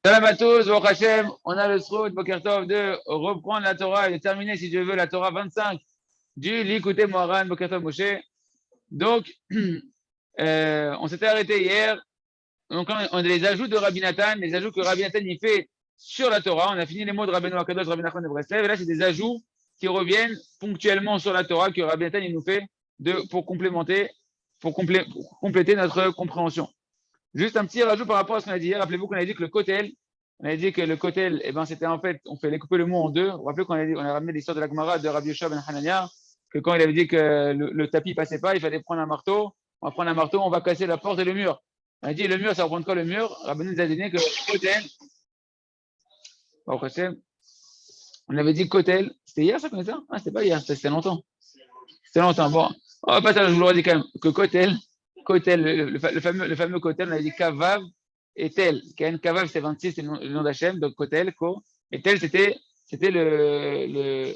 Salam à tous, Baruch Hashem, on a le srout, Boker Tov, de reprendre la Torah et de terminer, si Dieu veut, la Torah 25 du Likuté Moharan, Boker Tov Moshe. Donc, on s'était arrêté hier. Donc, on a les ajouts de Rabbi Nathan, les ajouts que Rabbi Nathan y fait sur la Torah. On a fini les mots de Rabbeinu Akadosh, Rabbi Nachman de Breslev. Et là, c'est des ajouts qui reviennent ponctuellement sur la Torah que Rabbi Nathan il nous fait pour compléter notre compréhension. Juste un petit rajout par rapport à ce qu'on a dit hier. Rappelez-vous qu'on a dit que le kotel, eh ben, c'était en fait, on fait couper le mot en deux. Vous vous rappelez qu'on a ramené l'histoire de la Gemara de Rabbi Yoshua ben Hanania, que quand il avait dit que le tapis passait pas, il fallait prendre un marteau. On va prendre un marteau, on va casser la porte et le mur. On a dit le mur, ça reprend quoi le mur? Rabbi nous a dit que le kotel, on avait dit kotel, c'était hier ça comme ça? Ah, c'était pas hier, c'était longtemps. C'était longtemps. Bon, oh, pas ça, je vous le redis quand même, que kotel, le fameux kotel, on avait dit kavav et tel. Kavav, c'est 26, c'est le nom d'Hachem, donc kotel, ko. Et tel, c'était le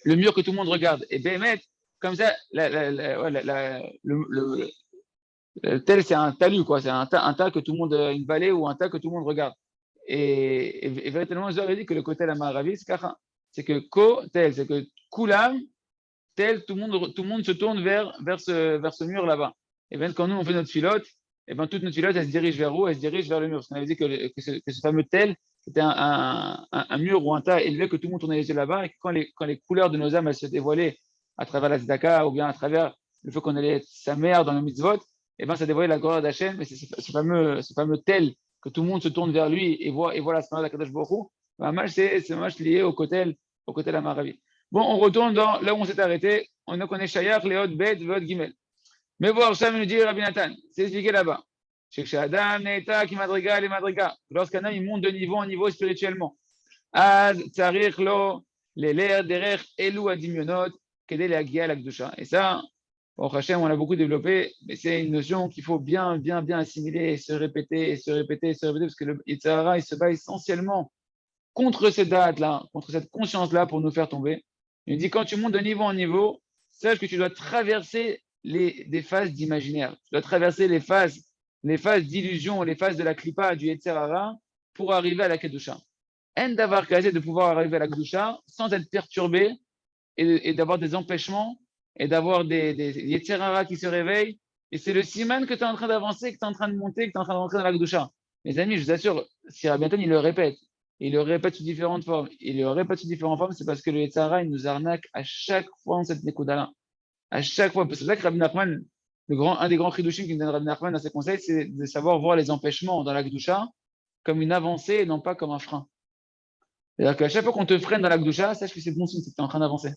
mur que tout le monde regarde. Et Béhémet, comme ça, le tel, c'est un talus, quoi. C'est un tas que tout le monde, une vallée ou un tas que tout le monde regarde. Et véritablement, j'aurais dit que le kotel à Maravi, c'est que ko, tel, c'est que kulam, tel, tout le monde se tourne vers ce mur là-bas. Et bien, quand nous, on fait notre filote, et bien, toute notre filote, elle se dirige vers où? Elle se dirige vers le mur. Parce qu'on avait dit que ce fameux tel, c'était un mur ou un tas élevé que tout le monde tournait les yeux là-bas, et que quand les couleurs de nos âmes, elles se dévoilaient à travers la tzedaka, ou bien à travers le fait qu'on allait être sa mère dans le mitzvot, et bien, ça dévoilait la gloire d'Hachem, et c'est ce fameux tel que tout le monde se tourne vers lui et voit la splendeur d'Akadosh Baruch Hu. C'est lié au kotel à Maravi. Bon, on retourne dans là où on s'est arrêté. On connaît Shayach, Léod, Bet, Vod, Gimel. Mais voir ça nous dit Rabbi Nathan, c'est expliqué là-bas. Lorsqu'un homme il monte de niveau en niveau spirituellement, et ça, au Hachem, on l'a beaucoup développé, mais c'est une notion qu'il faut bien assimiler et se répéter, parce que le Yitzhara, il se bat essentiellement contre cette date-là, contre cette conscience-là pour nous faire tomber. Il dit, quand tu montes de niveau en niveau, sache que tu dois traverser des phases d'imaginaire. Tu dois traverser les phases d'illusion, les phases de la klipa, du Yetzirara, pour arriver à la Kedusha. En d'avoir casé de pouvoir arriver à la Kedusha sans être perturbé et d'avoir des empêchements et d'avoir des Yetzirara qui se réveillent. Et c'est le siman que tu es en train d'avancer, que tu es en train de monter, que tu es en train de rentrer dans la Kedusha. Mes amis, je vous assure, si Rabbi Nathan, il le répète, il le répète sous différentes formes. C'est parce que le Yetzirara, il nous arnaque à chaque fois en cette Nekuda-là. À chaque fois. C'est ça que Rabbi Nachman, un des grands chidushim qui nous donne Rabbi Nachman dans ses conseils, c'est de savoir voir les empêchements dans la Kedusha comme une avancée et non pas comme un frein. C'est-à-dire qu'à chaque fois qu'on te freine dans la Kedusha, sache que c'est bon signe, c'est que tu es en train d'avancer.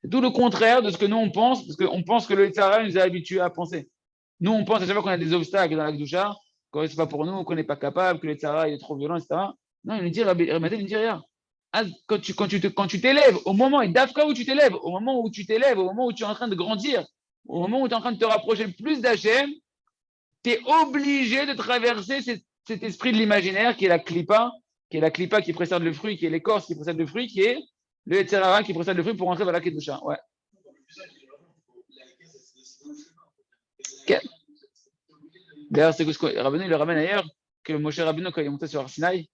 C'est tout le contraire de ce que nous on pense, parce qu'on pense que le Yetzirara nous a habitués à penser. Nous, on pense à chaque fois qu'on a des obstacles dans la Kedusha, qu'on c'est pas pour nous, qu'on n'est pas capable, que le Yetzirara est trop violent, etc. Non, il nous dit, Rabbi Nathan, il nous dit rien. Quand tu t'élèves, au moment, et d'Afka où tu t'élèves, au moment où tu es en train de grandir, au moment où tu es en train de te rapprocher le plus d'Hachem, tu es obligé de traverser cet esprit de l'imaginaire qui est la klipa, qui précède le fruit, qui est l'écorce qui précède le fruit, qui est le Yetzirara qui précède le fruit pour rentrer dans la Kedusha. Ouais. D'ailleurs, c'est ce que Rabbeinu le ramène ailleurs, que Moshe Rabbeinu, quand il est monté sur Arsinaï,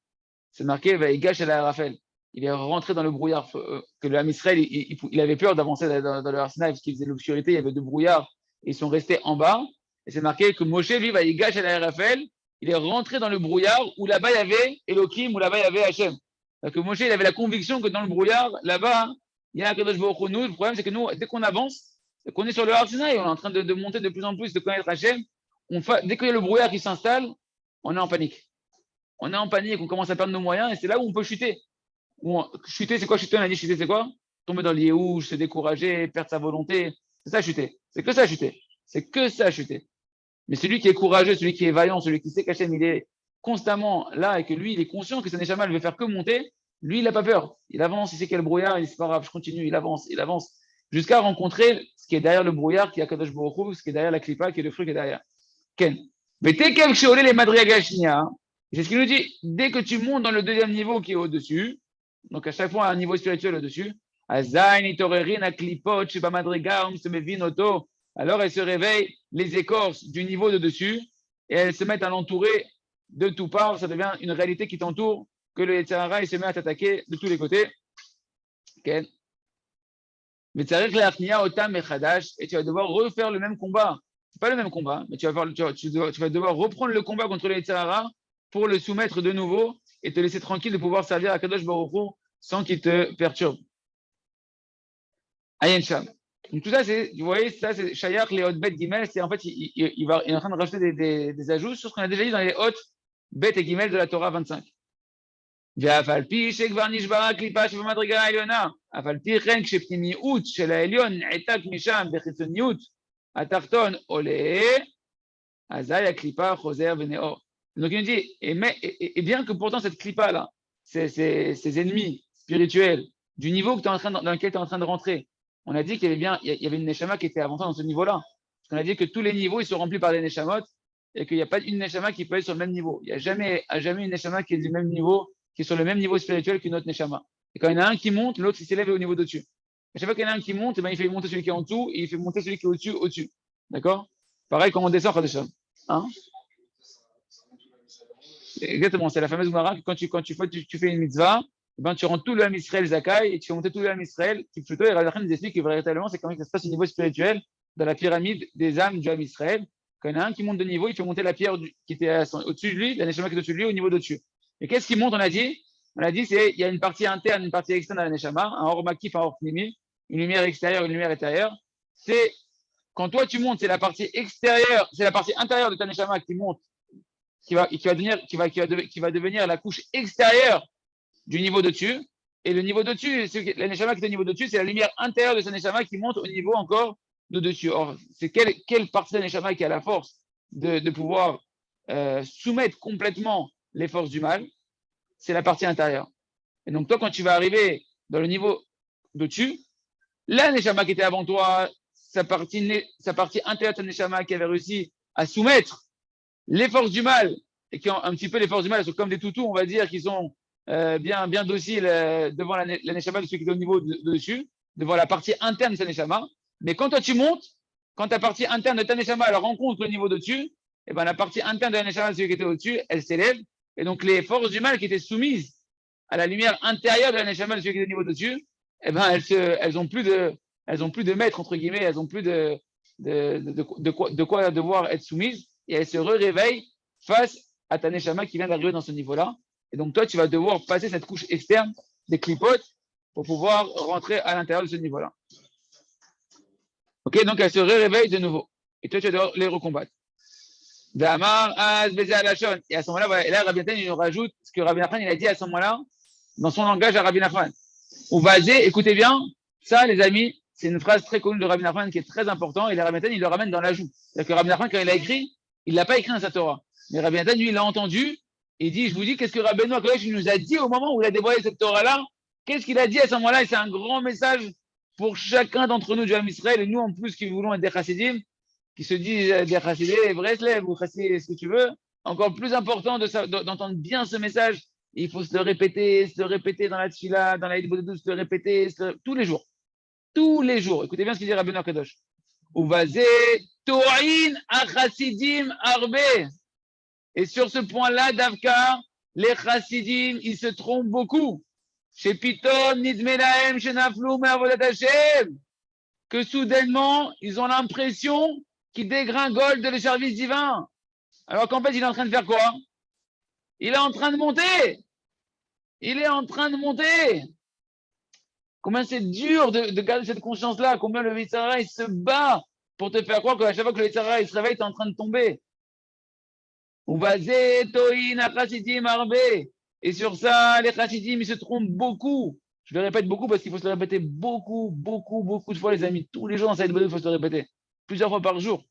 c'est marqué, Vaïgash el Raphaël. Il est rentré dans le brouillard, que le Ham Israël, il avait peur d'avancer dans le Arsinaï, parce qu'il faisait l'obscurité, il y avait de brouillard, et ils sont restés en bas. Et c'est marqué que Moshe, lui, Vaïgash el Raphaël, il est rentré dans le brouillard où là-bas il y avait Elohim, où là-bas il y avait Hachem. Donc Moshe, il avait la conviction que dans le brouillard, là-bas, il y a un Kadosh Baruch Hu. Nous, le problème, c'est que nous, dès qu'on avance, dès qu'on est sur le Arsinaï, on est en train de monter de plus en plus, de connaître Hachem, dès qu'il y a le brouillard qui s'installe, on est en panique. On est en panique, on commence à perdre nos moyens, et c'est là où on peut chuter. Chuter, c'est quoi chuter? On a dit chuter, c'est quoi? Tomber dans l'yéhouch, se décourager, perdre sa volonté. C'est ça chuter. C'est que ça chuter. C'est que ça chuter. Mais celui qui est courageux, celui qui est vaillant, celui qui sait qu'Hachem, il est constamment là et que lui, il est conscient que ça n'est jamais mal, il veut faire que monter, lui, il n'a pas peur. Il avance, il sait qu'il y a le brouillard, il dit c'est pas grave, je continue, il avance, jusqu'à rencontrer ce qui est derrière le brouillard, qui est Akadosh Baruch Hu, ce qui est derrière la klipa, qui est le fruit qui est derrière. Ken. Mais t'es quel chéolé les madriagashnia. C'est ce qu'il nous dit. Dès que tu montes dans le deuxième niveau qui est au-dessus, donc à chaque fois un niveau spirituel au-dessus, alors elle se réveille les écorces du niveau de dessus et elles se mettent à l'entourer de tout part, ça devient une réalité qui t'entoure, que le Yetzer Hara, il se met à t'attaquer de tous les côtés. Okay. Mais tu vas devoir refaire le même combat. C'est pas le même combat, mais tu vas devoir reprendre le combat contre le Yetzer Hara pour le soumettre de nouveau et te laisser tranquille de pouvoir servir à Kadosh Baruch Hu sans qu'il te perturbe. Ayen Sham. Donc tout ça, vous voyez, ça c'est Shayach, les hautes bêtes Gimel, c'est en fait, il est en train de rajouter des ajouts sur ce qu'on a déjà dit dans les hautes bêtes et Gimel de la Torah 25. ואף על פי שכבר נשברה הקליפה שבמדרגה העליונה, אף על פי כן כשפנימיות של העליון נעתק משם בחיצוניות התחתון עולה, אזי הקליפה חוזר ונאור. Donc il nous dit, et bien que pourtant cette clipa-là, ces ennemis spirituels du niveau que dans lequel tu es en train de rentrer, on a dit qu'il y avait une neshama qui était avant toi dans ce niveau-là. Parce qu'on a dit que tous les niveaux, ils sont remplis par des neshamot et qu'il n'y a pas une neshama qui peut être sur le même niveau. Il n'y a jamais une neshama qui est du même niveau, qui est sur le même niveau spirituel qu'une autre neshama. Et quand il y en a un qui monte, l'autre il s'élève au niveau d'au-dessus. À chaque fois qu'il y en a un qui monte, il fait monter celui qui est en dessous et il fait monter celui qui est au-dessus. D'accord? Pareil quand on descend, Khadesham. Hein? Exactement, c'est la fameuse Gemara que quand tu fais une mitzvah, ben, tu rends tout le Ham Israël Zakai et tu fais monter tout le Ham Israël. Plutôt, et Rabbi nous explique que véritablement, c'est comment ça se passe au niveau spirituel dans la pyramide des âmes du Ham Israël. Quand il y en a un qui monte de niveau, il fait monter la pierre qui était au-dessus de lui, la neshama qui est au-dessus de lui, au niveau d'au-dessus. Et qu'est-ce qui monte, on a dit, il y a une partie interne, une partie externe à la neshama, un or makif, un or pnimi, une lumière extérieure, une lumière intérieure. C'est quand toi tu montes, c'est la partie extérieure, c'est la partie intérieure de ta neshama qui monte, qui va devenir la couche extérieure du niveau de-dessus. Et le niveau de-dessus, la neshama qui est au niveau de-dessus, c'est la lumière intérieure de sa neshama qui monte au niveau encore de dessus. Or, c'est quelle partie de la neshama qui a la force de pouvoir soumettre complètement les forces du mal? C'est la partie intérieure. Et donc, toi, quand tu vas arriver dans le niveau de-dessus, la neshama qui était avant toi, sa partie intérieure de sa neshama qui avait réussi à soumettre les forces du mal, et qui ont un petit peu les forces du mal, elles sont comme des toutous, on va dire, qui sont bien dociles devant la neshama de celui qui est au niveau de dessus, devant la partie interne de sa neshama. Mais quand toi tu montes, quand ta partie interne de ta neshama elle rencontre le niveau de dessus, et ben la partie interne de la neshama de celui qui était au-dessus, elle s'élève, et donc les forces du mal qui étaient soumises à la lumière intérieure de la neshama de celui qui était au niveau de dessus, et ben elles ont plus de maître entre guillemets, elles ont plus de quoi devoir être soumises. Et elle se réveille face à ta neshama qui vient d'arriver dans ce niveau-là. Et donc, toi, tu vas devoir passer cette couche externe des clipotes pour pouvoir rentrer à l'intérieur de ce niveau-là. Ok, donc elle se réveille de nouveau. Et toi, tu vas devoir les recombattre. Damar, Az, Bézé, Alachon. Et à ce moment-là, voilà, et là, Rabbi Nathan, il nous rajoute ce que Rabbi Nathan, il a dit à ce moment-là, dans son langage à Rabbi Nathan. Ou Vazé, écoutez bien, ça, les amis, c'est une phrase très connue de Rabbi Nachman qui est très importante, et le Rabbi Nathan, il le ramène dans l'ajout. C'est-à-dire que Rabbi Nachman, quand il a écrit, il ne l'a pas écrit dans sa Torah. Mais Rabbi Nathan, lui, il l'a entendu, et il dit, je vous dis, qu'est-ce que Rabbi Nachman nous a dit au moment où il a dévoilé cette Torah-là? Qu'est-ce qu'il a dit à ce moment-là? Et c'est un grand message pour chacun d'entre nous du Ham Israël, et nous, en plus, qui voulons être des chassidim, qui se disent des chassidés, Breslev, ou chassidés, ce que tu veux. Encore plus important d'entendre bien ce message. Il faut se le répéter dans la tchila, dans la Hidbodedou, se le répéter tous les jours. Tous les jours. Écoutez bien ce qu'il dit Rabbi Kadosh. Uvazé to'in achasidim arbe. Et sur ce point-là, Davka, les chassidim, ils se trompent beaucoup. Chez Piton, nidmelahem, shenaflou, me'avodat Hashem. Que soudainement, ils ont l'impression qu'ils dégringolent de le service divin. Alors qu'en fait, il est en train de faire quoi? Il est en train de monter. Il est en train de monter. Combien c'est dur de garder cette conscience-là. Combien le Yetzer Hara, il se bat pour te faire croire qu'à chaque fois que le Yetzer Hara, il se réveille, tu es en train de tomber. Et sur ça, les chassidim, ils se trompent beaucoup. Je le répète beaucoup parce qu'il faut se le répéter beaucoup de fois, les amis. Tous les jours dans cette vidéo, il faut se le répéter. Plusieurs fois par jour.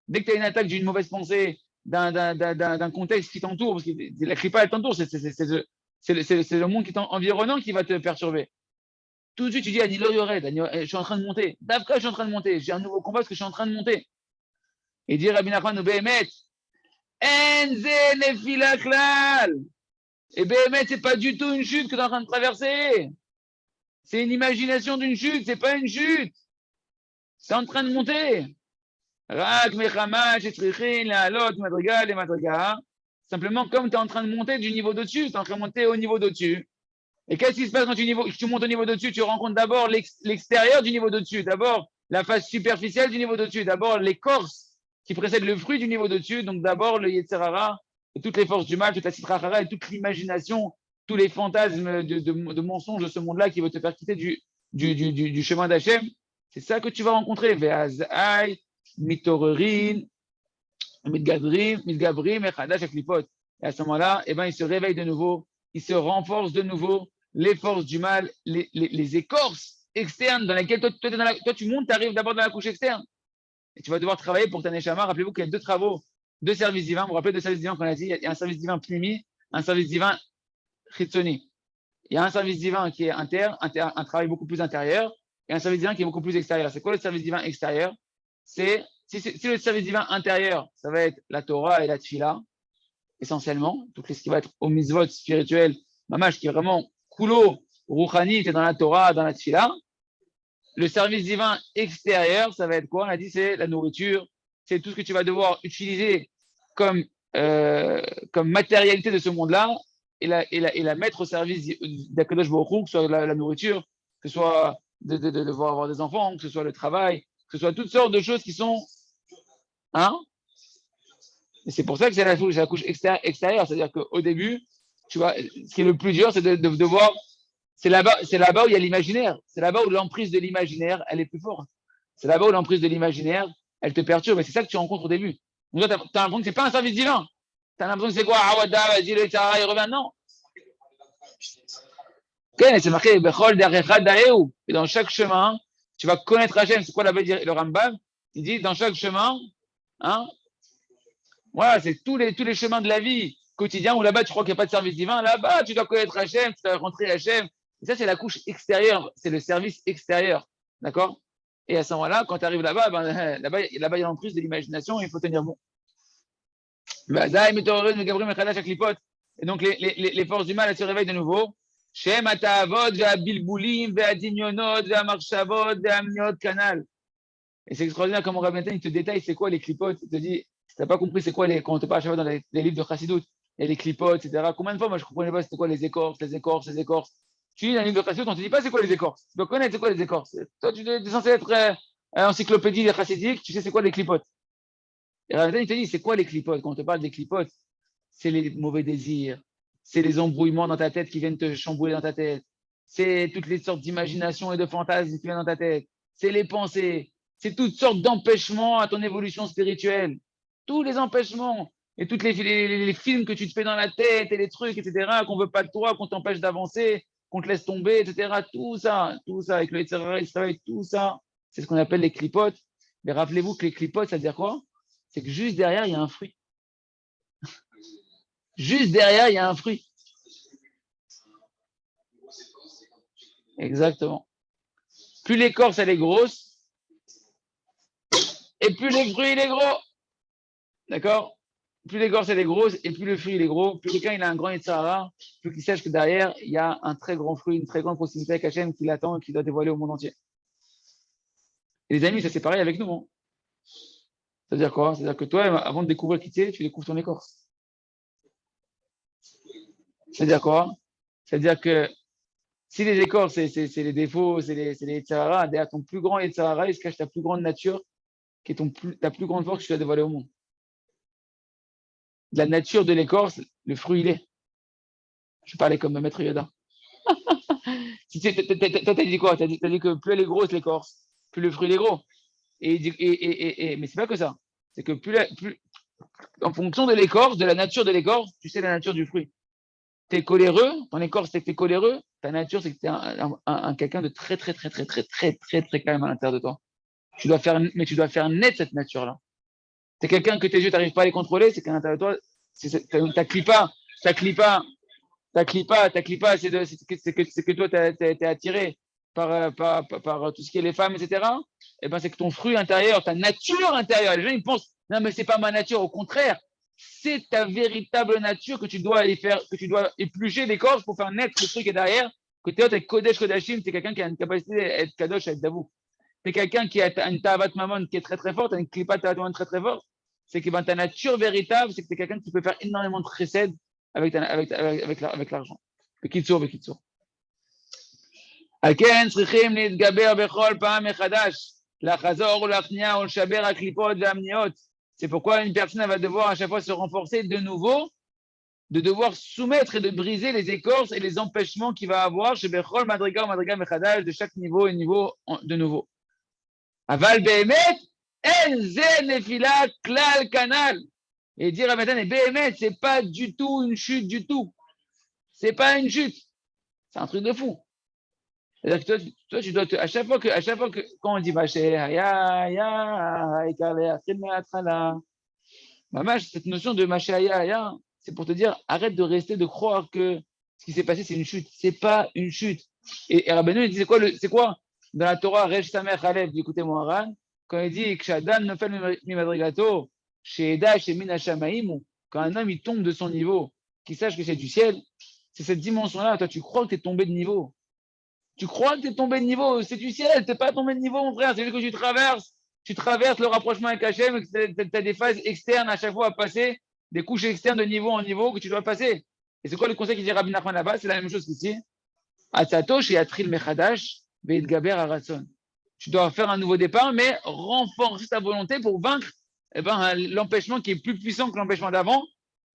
Dès que tu as une attaque d'une mauvaise pensée, d'un contexte qui t'entoure, parce que la kripa, elle t'entoure, c'est le monde qui environnant qui va te perturber. Tout de suite, tu dis, Anilo Yored, je suis en train de monter. Davka, je suis en train de monter. J'ai un nouveau combat parce que je suis en train de monter. Et dit Rabbi Nachman, Behemet, Enze nefila klal. Et Behemet, c'est pas du tout une chute que tu es en train de traverser. C'est une imagination d'une chute, c'est pas une chute. C'est en train de monter. Rak mechama shetrichin la'alot madriga le madriga. Simplement, comme tu es en train de monter du niveau d'au-dessus, tu es en train de monter au niveau d'au-dessus. Et qu'est-ce qui se passe quand tu montes au niveau d'au-dessus? Tu rencontres d'abord l'extérieur du niveau d'au-dessus, d'abord la face superficielle du niveau d'au-dessus, d'abord l'écorce qui précède le fruit du niveau d'au-dessus, donc d'abord le Yetzirara et toutes les forces du mal, toute la Sitrachara et toute l'imagination, tous les fantasmes de mensonges de ce monde-là qui vont te faire quitter du chemin d'Hachem. C'est ça que tu vas rencontrer. Ve'azai, mitorerin, mitgabrim, echadash, aklipot. Et à ce moment-là, eh ben, il se réveille de nouveau, il se renforce de nouveau, les forces du mal, les écorces externes dans lesquelles toi tu montes, tu arrives d'abord dans la couche externe. Et tu vas devoir travailler pour ta neshama. Rappelez-vous qu'il y a deux travaux, deux services divins. Vous vous rappelez deux services divins qu'on a dit? Il y a un service divin plumi, un service divin chitsoni. Il y a un service divin qui est un travail beaucoup plus intérieur, et un service divin qui est beaucoup plus extérieur. C'est quoi le service divin extérieur? Si le service divin intérieur, ça va être la Torah et la Tfila, essentiellement, tout ce qui va être au mitzvot spirituel, mamash, qui est vraiment kulo, rouchani, tu es dans la Torah, dans la Tfila. Le service divin extérieur, ça va être quoi? On a dit, c'est la nourriture, c'est tout ce que tu vas devoir utiliser comme matérialité de ce monde-là et la mettre au service d'Akadosh Baruch Hu, que ce soit la nourriture, que ce soit de devoir avoir des enfants, que ce soit le travail, que ce soit toutes sortes de choses qui sont... Hein? Et c'est pour ça que c'est la couche extérieure. C'est-à-dire qu'au début, tu vois, ce qui est le plus dur, c'est de devoir... C'est là-bas où il y a l'imaginaire. C'est là-bas où l'emprise de l'imaginaire, elle est plus forte. C'est là-bas où l'emprise de l'imaginaire, elle te perturbe. Et c'est ça que tu rencontres au début. Donc, toi, tu as l'impression que ce n'est pas un service divin. Tu as l'impression que c'est quoi? Awada, vas-y, le Tara, il revient. Non. Okay, c'est marqué, et dans chaque chemin, tu vas connaître Hachem. C'est quoi là-bas le Rambam? Il dit, dans chaque chemin, hein, voilà, c'est tous les chemins de la vie quotidien où là-bas, tu crois qu'il n'y a pas de service divin. Là-bas, tu dois connaître Hachem, tu dois rentrer Hachem. Et ça, c'est la couche extérieure, c'est le service extérieur. D'accord? Et à ce moment-là, quand tu arrives là-bas, là-bas, il y a l'emprise de l'imagination, il faut tenir bon. Et donc, les forces du mal, elles se réveillent de nouveau. Shem atavod, bilboulim, adignonot, marchavod, amniot, canal. Et c'est extraordinaire comment Rabbi Nathan, il te détaille c'est quoi les clipotes. Il te dit, si tu n'as pas compris c'est quoi quand on te parle à chaque fois dans les livres de Chassidut, et les clipotes, etc. Combien de fois, moi, je ne comprenais pas c'était quoi les écorces. Tu lis dans les livre de Chassidut, on ne te dit pas c'est quoi les écorces. Tu dois connaître c'est quoi les écorces. Toi, tu es censé être encyclopédie des chassidiques, tu sais c'est quoi les clipotes. Et Rabbi Nathan, il te dit, c'est quoi les clipotes? Quand on te parle des clipotes, c'est les mauvais désirs, c'est les embrouillements dans ta tête qui viennent te chambouler dans ta tête, c'est toutes les sortes d'imaginations et de fantasmes qui viennent dans ta tête, c'est les pensées, c'est toutes sortes d'empêchements à ton évolution spirituelle, tous les empêchements et tous les films que tu te fais dans la tête et les trucs, etc., qu'on veut pas de toi, qu'on t'empêche d'avancer, qu'on te laisse tomber, etc., tout ça, avec le Israël, tout ça, c'est ce qu'on appelle les clipotes. Mais rappelez-vous que les clipotes, ça veut dire quoi? C'est que juste derrière, il y a un fruit. Juste derrière, il y a un fruit. Exactement. Plus l'écorce, elle est grosse, et plus le fruit, il est gros. D'accord? Plus l'écorce, elle est grosse, et plus le fruit, il est gros. Plus quelqu'un, il a un grand Yetzirah, plus qu'il sache que derrière, il y a un très grand fruit, une très grande proximité avec Hachem qui l'attend et qui doit dévoiler au monde entier. Et les amis, ça c'est pareil avec nous. Hein. C'est-à-dire quoi? C'est-à-dire que toi, avant de découvrir qui tu es, tu découvres ton écorce. C'est-à-dire quoi? C'est-à-dire que si les écorces, c'est les défauts, c'est les Yetzirah, derrière ton plus grand Yetzirah, il se cache ta plus grande nature, qui est ta plus grande force que tu dois dévoiler au monde. La nature de l'écorce, le fruit, il est. Je parlais comme Maître Yoda. Toi, t'as dit quoi? T'as dit que plus elle est grosse, l'écorce, plus le fruit, il est gros. Mais c'est pas que ça. C'est que en fonction de l'écorce, de la nature de l'écorce, tu sais la nature du fruit. T'es coléreux, ton écorce, c'est que t'es coléreux, ta nature, c'est que t'es quelqu'un de très, très, très, très, très, très, très, très calme à l'intérieur de toi. Mais tu dois faire naître cette nature-là. T'es quelqu'un que tes yeux, t'arrives pas à les contrôler, c'est qu'à l'intérieur de toi, ta clipa, c'est que toi, t'es attiré par tout ce qui est les femmes, etc. Et ben, c'est que ton fruit intérieur, ta nature intérieure, les gens, ils pensent, non, mais c'est pas ma nature, au contraire, c'est ta véritable nature que tu dois aller faire, que tu dois éplucher l'écorce pour faire naître le truc qui est derrière. Que tu es Kodesh Kodashim, c'est quelqu'un qui a une capacité à être Kadosh, à être Davou. C'est quelqu'un qui a une Tavat Mamon qui est très très forte, une Klipa Tavat Mamon très très forte. c'est que ta nature véritable, c'est que tu es quelqu'un qui peut faire énormément de chesed avec l'argent. בקיצור. על כן צריכים להתגבר בכל פעם מחדש, לחזור ולהכניע ולשבר הקליפות והמניעות. C'est pourquoi une personne va devoir à chaque fois se renforcer de nouveau, de devoir soumettre et de briser les écorces et les empêchements qu'il va avoir chez Bechol Madriga ou Madriga Mechadash de chaque niveau et niveau de nouveau. Aval Behemet, En Ze Nefila Klal Kanal. Et dire à Matan, Behemet, c'est pas du tout une chute du tout. C'est pas une chute. C'est un truc de fou. C'est-à-dire que toi, tu dois à chaque fois que quand on dit cette notion de Mashaya, c'est pour te dire, arrête de rester, de croire que ce qui s'est passé, c'est une chute. C'est pas une chute. Et Rabbeinu, il dit, c'est quoi dans la Torah, Resh Samer Chalev, écoutez mon Haran, quand il dit, Kshadan Nofel Mimadrigato, Sheeda Shemin Hashamaim, quand un homme il tombe de son niveau, qu'il sache que c'est du ciel, c'est cette dimension-là. Toi, tu crois que tu es tombé de niveau. Tu crois que tu es tombé de niveau, c'est du ciel, tu n'es pas tombé de niveau, mon frère, c'est juste que tu traverses le rapprochement avec Hachem, tu as des phases externes à chaque fois à passer, des couches externes de niveau en niveau que tu dois passer. Et c'est quoi le conseil qu'il dit Rabbi Nachman là-bas? C'est la même chose qu'ici. Atzatosh et Atril Mechadash, Veitgaber Aratson. Tu dois faire un nouveau départ, mais renforcer ta volonté pour vaincre l'empêchement qui est plus puissant que l'empêchement d'avant.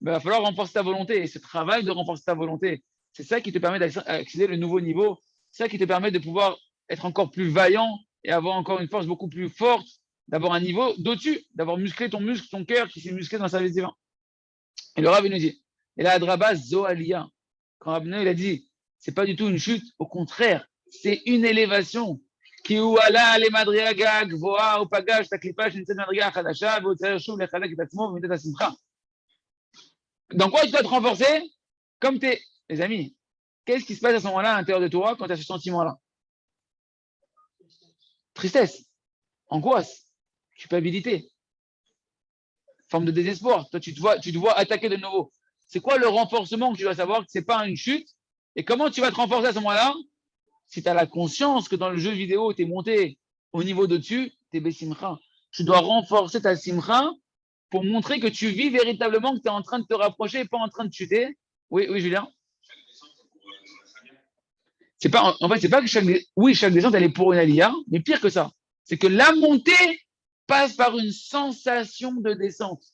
Il va falloir renforcer ta volonté. Et ce travail de renforcer ta volonté, c'est ça qui te permet d'accéder le nouveau niveau. C'est ça qui te permet de pouvoir être encore plus vaillant et avoir encore une force beaucoup plus forte, d'avoir un niveau d'au-dessus, d'avoir musclé ton muscle, ton cœur qui s'est musclé dans le service divin. Et le Rav nous dit, et là, Adraba Zoalia, quand Rav il a dit, c'est pas du tout une chute, au contraire, c'est une élévation. Qui ou ala les madriaga gvoa ou pagash ta klipa shenset madriga chadasha ou tsayer shuv lechalek et atzmo v'mitat hasimcha. Dans quoi tu dois te renforcer? Comme t'es, les amis. Qu'est-ce qui se passe à ce moment-là à l'intérieur de toi quand tu as ce sentiment-là? Tristesse, angoisse, culpabilité, forme de désespoir. Toi, tu te vois attaquer de nouveau. C'est quoi le renforcement que tu dois savoir que ce n'est pas une chute? Et comment tu vas te renforcer à ce moment-là? Si tu as la conscience que dans le jeu vidéo, tu es monté au niveau de-dessus, tu es Bessimcha. Tu dois renforcer ta Simcha pour montrer que tu vis véritablement, que tu es en train de te rapprocher et pas en train de chuter. Oui, Julien? C'est pas, en fait, c'est pas que chaque descente, elle est pour une aliyah, mais pire que ça. C'est que la montée passe par une sensation de descente.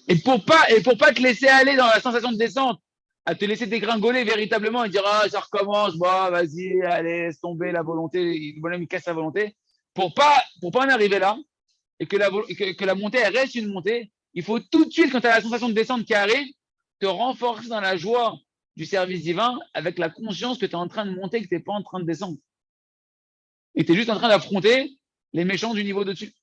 Et pour pas te laisser aller dans la sensation de descente, à te laisser dégringoler véritablement et dire, ah, ça recommence, bah, vas-y, allez, laisse tomber la volonté, le bonhomme, il casse sa volonté. Pour pas en arriver là, et que la montée, elle reste une montée, il faut tout de suite, quand tu as la sensation de descente qui arrive, te renforcer dans la joie du service divin avec la conscience que tu es en train de monter, que tu n'es pas en train de descendre. Et tu es juste en train d'affronter les méchants du niveau de-dessus.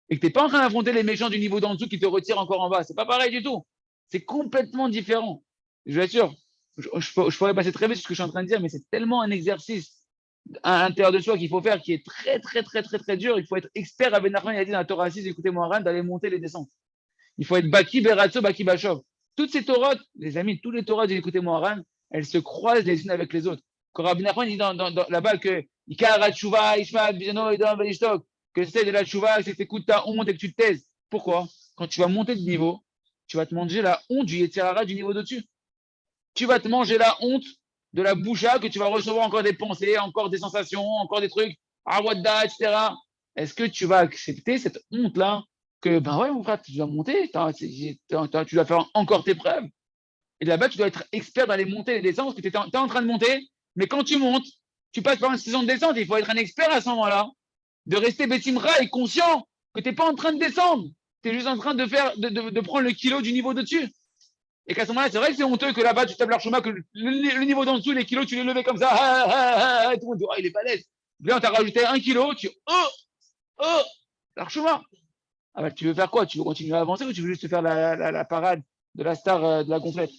Et que tu n'es pas en train d'affronter les méchants du niveau d'en dessous qui te retirent encore en bas. C'est pas pareil du tout. C'est complètement différent. Je vous assure, je pourrais passer très vite sur ce que je suis en train de dire, mais c'est tellement un exercice à l'intérieur de soi qu'il faut faire qui est très, très, très, très, très dur. Il faut être expert. Rabbi Nachman, il a dit dans la Torah 6, écoutez-moi, Aran, d'aller monter les descentes. Il faut être Baki Beratzo, Baki Bashov. Toutes ces Torotes, les amis, tous les Torotes, écoutez-moi, Aran, elles se croisent les unes avec les autres. Quand Rabbi Nachman dit dans là-bas que Ikara Tshuva, Ishmael, Bizano, Edom, Velishtok, que c'est de la Tshuva, c'est que tu écoutes ta honte et que tu te taises. Pourquoi? Quand tu vas monter de niveau, tu vas te manger la honte du Yetzirara du niveau d'au-dessus. Tu vas te manger la honte de la boucha, que tu vas recevoir encore des pensées, encore des sensations, encore des trucs, Awadda, etc. Est-ce que tu vas accepter cette honte-là? Que, ben ouais, mon frère, tu dois monter, tu dois faire encore tes preuves. Et là-bas, tu dois être expert dans les montées et les descentes, parce que tu es en train de monter, mais quand tu montes, tu passes par une saison de descente, il faut être un expert à ce moment-là, de rester Betimra et conscient que tu n'es pas en train de descendre, tu es juste en train de prendre le kilo du niveau de-dessus. Et qu'à ce moment-là, c'est vrai que c'est honteux que là-bas, tu tapes l'archema, que le niveau d'en dessous, les kilos, tu les levais comme ça, et tout le monde dit, oh, il est balèze. Là, on t'a rajouté 1 kilo, l'archema. Ah bah, tu veux faire quoi? Tu veux continuer à avancer ou tu veux juste faire la parade de la star de la gonflette?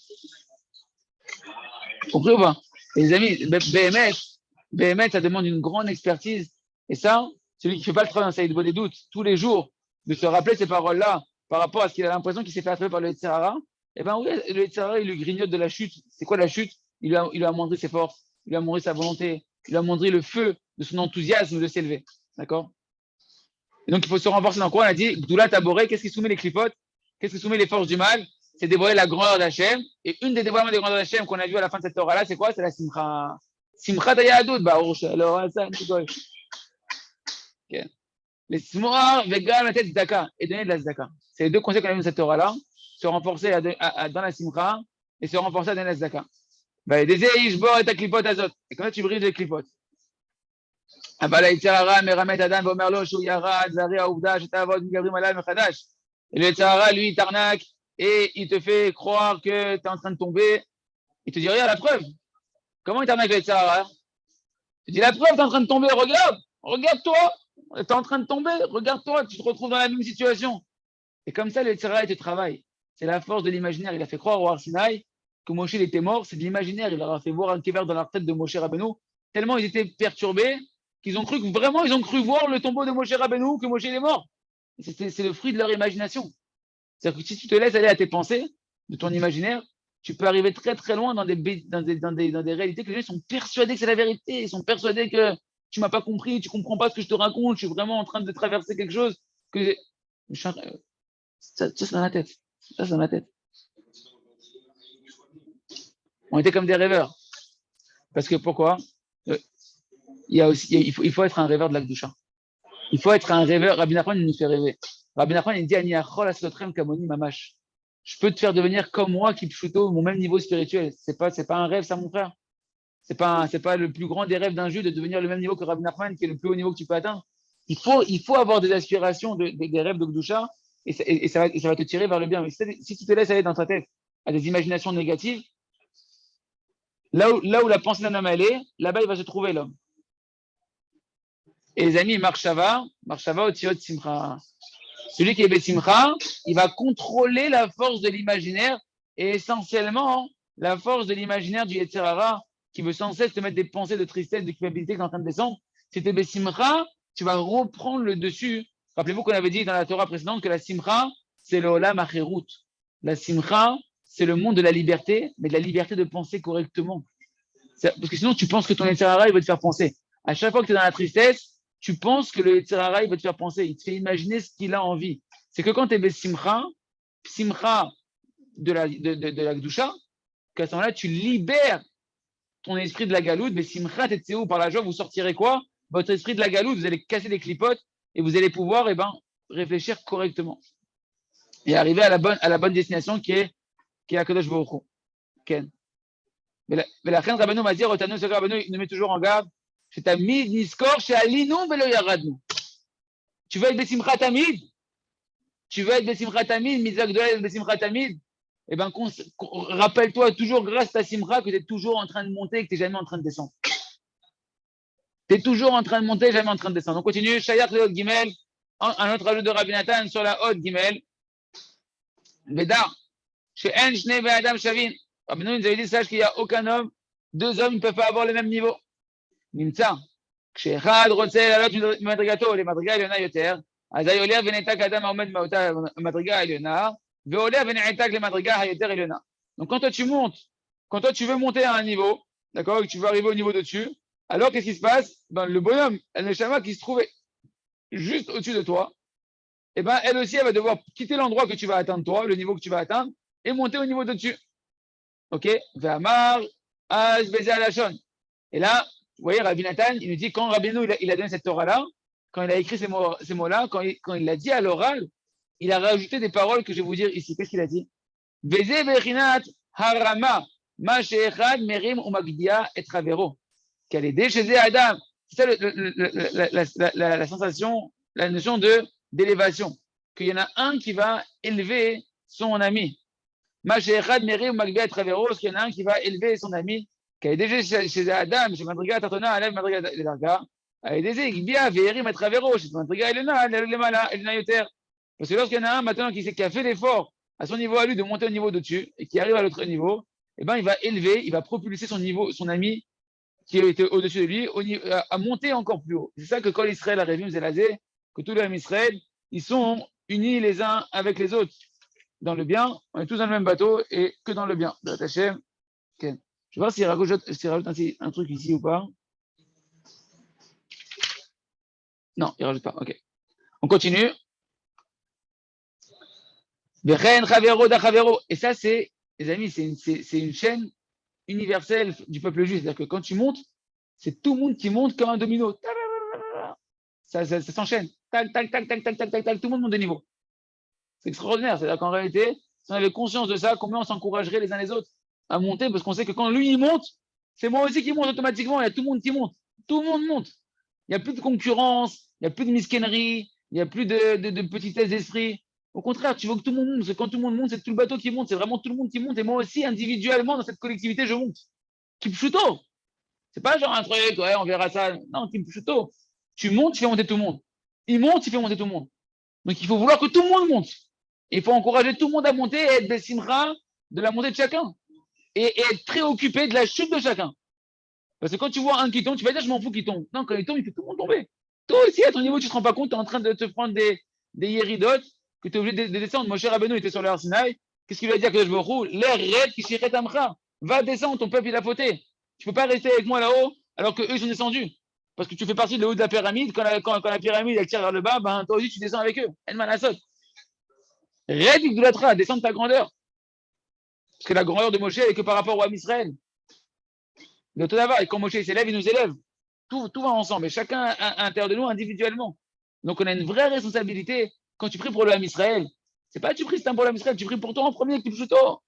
Compris ou pas? Et les amis, BMS, ça demande une grande expertise. Et ça, celui qui ne fait pas le travail dans sa des doutes, tous les jours, de se rappeler ces paroles-là par rapport à ce qu'il a l'impression qu'il s'est fait attraper par le Yetzirara, eh bien oui, le Yetzirara, il lui grignote de la chute. C'est quoi la chute? Il lui a montré ses forces, il lui a montré sa volonté, il lui a montré le feu de son enthousiasme de s'élever. D'accord? Et donc, il faut se renforcer dans quoi? On a dit, Gdoula Taboré, qu'est-ce qui soumet les clipotes? Qu'est-ce qui soumet les forces du mal? C'est dévoiler la grandeur d'Hachem. Et une des dévoilements des grandeurs d'Hachem qu'on a vu à la fin de cette Torah-là, c'est quoi? C'est la Simcha. Simcha Tayadout, Baruch, alors, ça, okay. Les Smoar, Vega, la tête Zdaka, et donner de la Zdaka. C'est les deux conseils qu'on a vu dans cette Torah-là. Se renforcer dans la Simcha et se renforcer à donner la Zdaka. Bah, des Ishbor et ta clipote azot. Et comme ça, tu brises les clipotes. אבל היצר הרע מרמה את האדם ואומר לו שהוא ירד, זה הרי העובדה שתעבוד מדברים עליו מחדש. Et le היצר הרע, lui, il t'arnaque et il te fait croire que tu es en train de tomber. Il te dit, regarde la preuve. Comment il t'arnaque le היצר הרע? Il te dit, la preuve, tu es en train de tomber, regarde, regarde-toi. Tu es en train de tomber, regarde-toi, tu te retrouves dans la même situation. Et comme ça, le היצר הרע, il te travaille. C'est la force de l'imaginaire. Il a fait croire au Har Sinaï que Moshe il était mort, c'est de l'imaginaire. Il leur a fait voir un kéver dans la tête de Moshe Rabbeinu. Tellement ils étaient perturbés qu'ils ont cru que vraiment, ils ont cru voir le tombeau de Moshe Rabbeinu, que Moshe il est mort. C'est le fruit de leur imagination. C'est-à-dire que si tu te laisses aller à tes pensées, de ton imaginaire, tu peux arriver très très loin dans des réalités que les gens sont persuadés que c'est la vérité. Ils sont persuadés que tu m'as pas compris, tu comprends pas ce que je te raconte, je suis vraiment en train de traverser quelque chose que ça c'est dans la tête. Ça c'est dans la tête. On était comme des rêveurs. Parce que pourquoi? Il faut être un rêveur de la Kedusha. Il faut être un rêveur. Rabbi Nachman, il nous fait rêver. Rabbi Nachman, il dit Ani achol asotrem kamoni mamash. Je peux te faire devenir comme moi, qui pshuto, mon même niveau spirituel. C'est pas un rêve, ça, mon frère. C'est pas le plus grand des rêves d'un juif de devenir le même niveau que Rabbi Nachman, qui est le plus haut niveau que tu peux atteindre. Il faut avoir des aspirations, des rêves de Kedusha, et ça va te tirer vers le bien. Mais si tu te laisses aller dans ta tête à des imaginations négatives, là où la pensée d'un homme elle est, là-bas il va se trouver l'homme. Et les amis, Marshava au Tiot Simcha. Celui qui est Besimcha, il va contrôler la force de l'imaginaire et essentiellement la force de l'imaginaire du Yetzer Hara qui veut sans cesse te mettre des pensées de tristesse, de culpabilité qui est en train de descendre. Si tu es Besimcha, tu vas reprendre le dessus. Rappelez-vous qu'on avait dit dans la Torah précédente que la Simcha, c'est le Olam Acherut. La Simcha, c'est le monde de la liberté, mais de la liberté de penser correctement. Parce que sinon, tu penses que ton Yetzer Hara, il va te faire penser. À chaque fois que tu es dans la tristesse, tu penses que le Yetzer Hara, il va te faire penser, il te fait imaginer ce qu'il a envie. C'est que quand tu es Besimcha, Simcha de la Kedusha, qu'à ce moment-là, tu libères ton esprit de la galoute, Besimcha Tetseou, par la joie, vous sortirez quoi? Votre esprit de la galoute, vous allez casser les clipotes et vous allez pouvoir réfléchir correctement. Et arriver à la bonne destination qui est Akadosh Baruch Hu. Ken. Mais la reine Rabbeinu m'a dit, Rotanu, c'est Rabbeinu, il nous met toujours en garde. C'est Tamid Niskor, chez Alinou, Velo Yaradnu. Tu veux être Besimcha Tamid? Tu veux être Besimcha Tamid, Mizak Doel, Besimcha Tamid? Eh bien, rappelle-toi toujours, grâce à ta Simcha, que tu es toujours en train de monter et que tu n'es jamais en train de descendre. Tu es toujours en train de monter, jamais en train de descendre. On continue. Shayach le Hot Gimel, un autre ajout de Rabbi Nathan sur la Hot Gimel. Veda, chez En Shnei Adam Shavin. Rabbi nous avait dit, sache qu'il n'y a aucun homme, deux hommes ne peuvent pas avoir le même niveau. נמצא, כשאחד רוצה לעלות ממדרגתו למדרגה עליונה יותר, אזי עולה ונעתק האדם העומד מאותה המדרגה העליונה, ועולה ונעתק למדרגה היותר עליונה. Donc quand toi tu montes, quand toi tu veux monter à un niveau, d'accord, et que tu veux arriver au niveau dessus, alors qu'est-ce qui se passe? Ben, le bonhomme, le neshama qui se trouvait juste au-dessus de toi, et ben elle aussi elle va devoir quitter l'endroit que tu vas atteindre toi, le niveau que tu vas atteindre, et monter au niveau de dessus. Ok? Ve'amar az beze alashon. Et là, vous voyez, Rabbi Nathan, il nous dit, quand Rabbeinu il a donné cette Torah-là, quand il a écrit ces mots-là, quand il l'a dit à l'oral, il a rajouté des paroles que je vais vous dire ici. Qu'est-ce qu'il a dit? Veze bechinat harama, ma she'echad merim umagdia et travero. Qu'elle est déchez Adam. C'est ça la sensation, la notion d'élévation. Qu'il y en a un qui va élever son ami. Ma she'echad merim umagdia et travero, parce qu'il y en a un qui va élever son ami. כידי שזה האדם שמדרגה התחתונה עליו מדרגה לדרגה, על ידי זה הגביה והרים את חברו שמדרגה העליונה למעלה, עליונה יותר. Parce que lorsqu'il y en a un maintenant qui a fait l'effort à son niveau à lui de monter au niveau dessus et qui arrive à l'autre niveau, eh ben il va élever, il va propulser son ami qui était au-dessus de lui à monter encore plus haut. C'est ça que quand Israël a révélé Zélazé, que tous les hommes Israël, ils sont unis les uns avec les autres dans le bien, on est tous dans le même bateau et que dans le bien. Hashem, Ken. Je vais voir s'il rajoute un truc ici ou pas. Non, il ne rajoute pas. Ok. On continue. Et ça, c'est, les amis, c'est une chaîne universelle du peuple juif. C'est-à-dire que quand tu montes, c'est tout le monde qui monte comme un domino. Ça s'enchaîne. Tac, tac, tac, tac, tac, tac, tac, tac, tout le monde monte de niveau. C'est extraordinaire. C'est-à-dire qu'en réalité, si on avait conscience de ça, combien on s'encouragerait les uns les autres à monter, parce qu'on sait que quand lui, il monte, c'est moi aussi qui monte automatiquement. Il y a tout le monde qui monte. Tout le monde monte. Il n'y a plus de concurrence, il n'y a plus de misquennerie, il n'y a plus de petitesse d'esprit. Au contraire, tu veux que tout le monde monte, parce que quand tout le monde monte, c'est tout le bateau qui monte, c'est vraiment tout le monde qui monte, et moi aussi, individuellement, dans cette collectivité, je monte. Kipchuto. C'est pas genre un truc, ouais, on verra ça. Non, Kipchuto. Tu montes, tu fais monter tout le monde. Il monte, il fait monter tout le monde. Donc il faut vouloir que tout le monde monte. Et il faut encourager tout le monde à monter et être des simra de la montée de chacun. Et être préoccupé de la chute de chacun. Parce que quand tu vois un qui tombe, tu vas dire je m'en fous qu'il tombe. Non, quand il tombe, il fait tout le monde tomber. Toi aussi, à ton niveau, tu ne te rends pas compte, tu es en train de te prendre des yéridotes que tu es obligé de descendre. Moshe Rabbeinu était sur le Arsinaï. Qu'est-ce qu'il lui a dit à Kadosh Baruch Hu? L'air raide qui chichet amcha. Va descendre, ton peuple il a fauté. Tu ne peux pas rester avec moi là-haut alors qu'eux ils sont descendus. Parce que tu fais partie de le haut de la pyramide. Quand la pyramide elle tire vers le bas, ben, toi aussi tu descends avec eux. El Asot. Raide Igdulatra, descendre ta grandeur. Parce que la grandeur de Moshe est que par rapport au Ham Israël. Le Todava, et quand Moshe s'élève, il nous élève. Tout va ensemble, et chacun à l'intérieur de nous individuellement. Donc on a une vraie responsabilité quand tu pries pour le Ham Israël. C'est pas tu pries pour le Ham Israël, tu pries pour toi en premier, Kipchuto.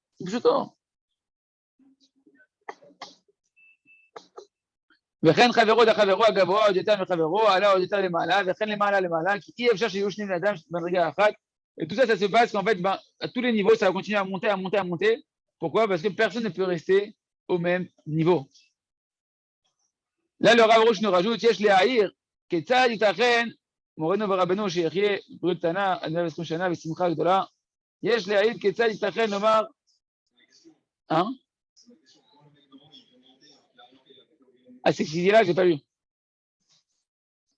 וכן חברו דחברו הגבוה עוד יותר מחברו, עלה עוד יותר למעלה, וכן למעלה, כי אי אפשר שיהיו שני בני אדם במדרגה אחת. Et tout ça, ça se passe qu'en fait, ben, à tous les niveaux, ça va continuer à monter. Pourquoi? Parce que personne ne peut rester au même niveau. Là, le Rav Rouch nous rajoute, Yesh Le'ahir, Ketzad Yitachen, Moreno Barabeno, Sheyechie, Brutana, Adnav Eskushana, Vesimcha Gdola. Yesh Le'ahir, Ketzad Yitachen, Lomar. Hein? Ah, c'est ce qu'il dit là, j'ai pas lu.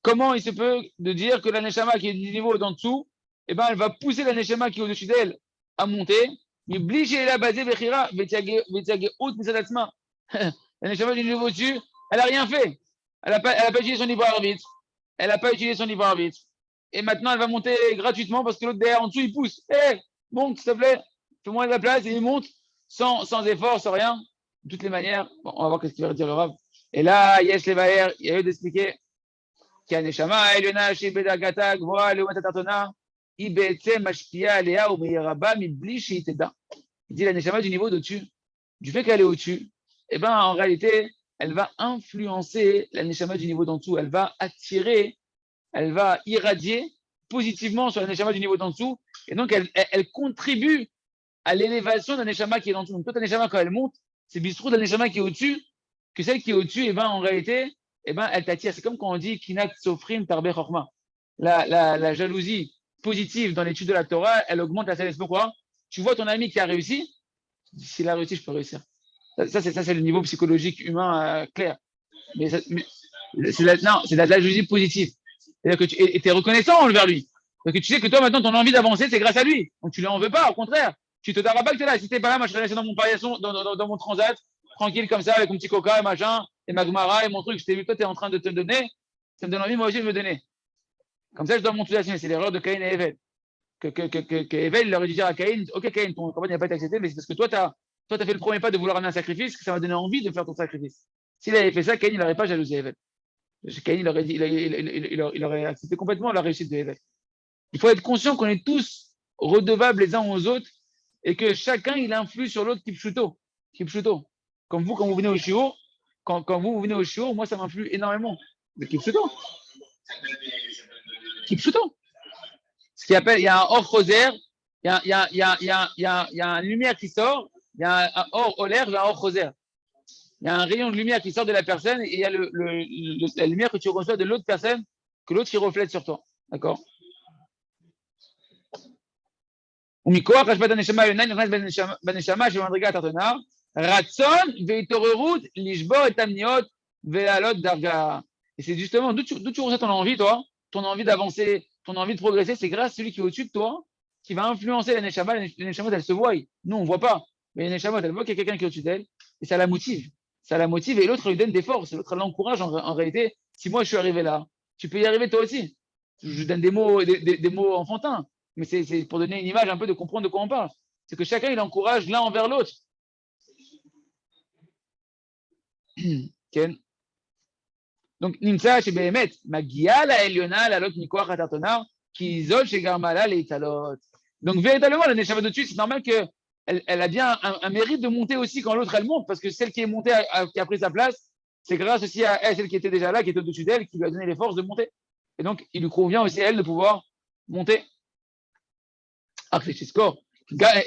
Comment il se peut de dire que la Neshama qui est du niveau d'en dessous, eh ben, elle va pousser la Neshama qui est au-dessus d'elle à monter, mais obligée la basée Bechira, Vetiage Out Misadatsma. La Neshama du niveau au-dessus, elle n'a rien fait. Elle n'a pas utilisé son libre arbitre. Elle n'a pas utilisé son libre arbitre. Et maintenant, elle va monter gratuitement parce que l'autre derrière, en dessous, il pousse. Hé, monte, s'il te plaît. Fais-moi de la place. Et il monte sans effort, sans rien. De toutes les manières. Bon, on va voir ce qu'il va dire le Rav. Et là, Yesh Levaher, il y a eu d'expliquer qu'il y a Neshama, Eliona, Shibeda Gata, Gvoa, Leumata Tartona, Ibetse, Mashpia, Léa, ou Meyeraba, Mibli, Shiteda. Il dit la Neshama du niveau d'au-dessus. Du fait qu'elle est au-dessus, eh ben, en réalité, elle va influencer la Neshama du niveau d'en dessous. Elle va attirer, elle va irradier positivement sur la Neshama du niveau d'en dessous. Et donc, elle contribue à l'élévation de la Neshama qui est en dessous. Donc, toi, ta Neshama, quand elle monte, c'est bistrou de la Neshama qui est au-dessus, que celle qui est au-dessus, eh ben, en réalité, eh ben, elle t'attire. C'est comme quand on dit Kinat Sofrim Tarbe Chorma. La jalousie positive dans l'étude de la Torah, elle augmente la sagesse. Pourquoi? Tu vois ton ami qui a réussi, s'il a réussi, je peux réussir. Ça, c'est le niveau psychologique humain clair. Mais c'est de la jalousie positive. C'est-à-dire que tu es reconnaissant envers lui. Parce que tu sais que toi, maintenant, ton envie d'avancer, c'est grâce à lui. Donc, tu ne lui en veux pas, au contraire. Tu te diras pas que tu es là. Si tu n'es pas là, moi, je serais resté dans mon paillasson, dans mon transat, tranquille comme ça, avec mon petit coca et machin, et ma gmara et mon truc. Je t'ai vu, toi, tu es en train de te donner. Ça me donne envie, moi aussi, de me donner. Comme ça, je dois mon enthousiasme. C'est l'erreur de Caïn et Evel. Que Evel, il aurait dû dire à Caïn, ok, Caïn, ton campagne n'a pas été acceptée, mais c'est parce que toi, tu as fait le premier pas de vouloir amener un sacrifice, que ça m'a donné envie de faire ton sacrifice. S'il avait fait ça, Caïn, il n'aurait pas jalousé Evel. Caïn, il aurait accepté complètement la réussite de Evel. Il faut être conscient qu'on est tous redevables les uns aux autres et que chacun, il influe sur l'autre Kipchuto. Comme vous, quand vous venez au shiur, quand vous venez au shiur, moi, ça m'influe énormément. Mais Kipchuto. Ce qu'il appelle, il y a un or rosaire, il y a une lumière qui sort, il y a un or olaire, il y a un or rosaire. Il y a un rayon de lumière qui sort de la personne et il y a la lumière que tu reçois de l'autre personne, que l'autre qui reflète sur toi. D'accord? Et c'est justement d'où tu ressens ton envie, toi, ton envie d'avancer, ton envie de progresser, c'est grâce à celui qui est au-dessus de toi, qui va influencer la Neshama. La Neshama, elle se voit. Nous, on ne voit pas. Mais la Neshama, elle voit qu'il y a quelqu'un qui est au-dessus d'elle et ça la motive. Et l'autre lui donne des forces. L'autre l'encourage en réalité. Si moi, je suis arrivé là, tu peux y arriver toi aussi. je donne des mots enfantins, mais c'est pour donner une image un peu de comprendre de quoi on parle. C'est que chacun, il encourage l'un envers l'autre. כן? Donc, נמצא שבאמת מגיעה לעליונה לעלות מכוח התחתונה, כי היא זאת שגרמה לה להתעלות. Donc, véritablement, la Neshama de-dessus, c'est normal qu'elle a bien un mérite de monter aussi quand l'autre, elle monte, parce que celle qui est montée, qui a pris sa place, c'est grâce aussi à elle, celle qui était déjà là, qui était au-dessus d'elle, qui lui a donné les forces de monter. Et donc, il lui convient aussi à elle de pouvoir monter.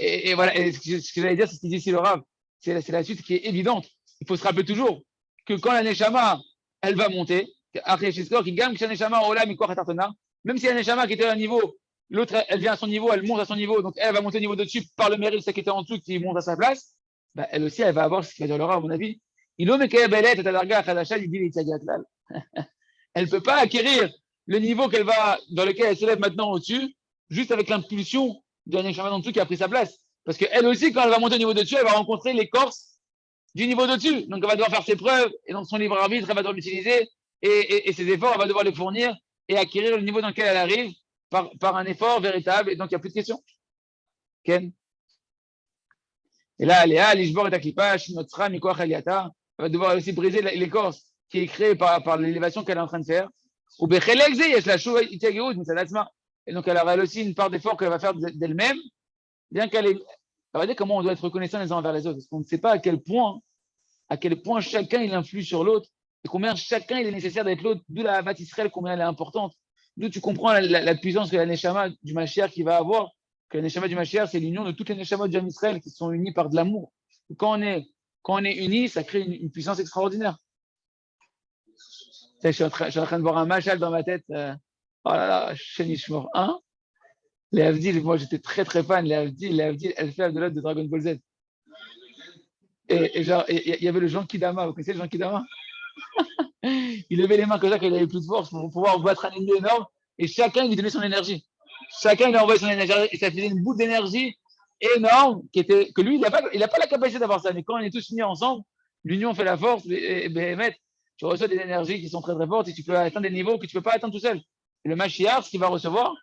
Et voilà, et ce que j'allais dire, c'est ce qu'il dit ici le Rav. C'est la suite qui est évidente. Il faut se rappeler toujours que quand la Neshama, elle va monter, même si la Neshama qui était à un niveau, l'autre, elle vient à son niveau, elle monte à son niveau, donc elle va monter au niveau de dessus par le mérite de celle qui était en dessous, qui monte à sa place, bah, elle aussi, elle va avoir ce qu'il va dire le Rav, à mon avis. Elle ne peut pas acquérir le niveau dans lequel elle s'élève maintenant au-dessus, juste avec l'impulsion d'un Neshama en dessous qui a pris sa place. Parce qu'elle aussi, quand elle va monter au niveau de dessus, elle va rencontrer l'écorce du niveau de-dessus. Donc, elle va devoir faire ses preuves, et dans son libre arbitre, elle va devoir l'utiliser, et ses efforts, elle va devoir les fournir, et acquérir le niveau dans lequel elle arrive par un effort véritable. Et donc, il n'y a plus de questions. Ken. Et là, Léa, l'Ishbor et Aklipa, Shinotsra, Mikoach Eliata, elle va devoir aussi briser l'écorce qui est créée par l'élévation qu'elle est en train de faire. Ou Bechelekze, Yesh la Shua Itiageoud, Mitzadatzma. Et donc, elle aura aussi une part d'effort qu'elle va faire d'elle-même, bien qu'elle ait. Ça va dire comment on doit être reconnaissant les uns envers les autres. Parce qu'on ne sait pas à quel point chacun il influe sur l'autre et combien chacun il est nécessaire d'être l'autre, d'où la Havat Israël, combien elle est importante. D'où tu comprends la puissance que la Neshama du Mashiach qui va avoir, que la Neshama du Mashiach, c'est l'union de toutes les Neshamas du Ham Israël qui sont unies par de l'amour. Quand on est unis, ça crée une puissance extraordinaire. Je suis en train de voir un Machal dans ma tête. Oh là là, Shenishmor. Hein? Les Avdil, moi j'étais très très fan. Les Avdil, elle fait de l'autre de Dragon Ball Z. Et genre, il y avait le Jean Kidama. Vous connaissez le Jean Kidama? Il levait les mains comme ça quand il avait plus de force pour pouvoir battre un ennemi énorme. Et chacun lui donnait son énergie. Chacun lui envoyait son énergie. Et ça faisait une boule d'énergie énorme que lui, il n'a pas la capacité d'avoir ça. Mais quand on est tous unis ensemble, l'union fait la force. Et tu reçois des énergies qui sont très très fortes et tu peux atteindre des niveaux que tu ne peux pas atteindre tout seul. Et le Mashiach, ce qu'il va recevoir,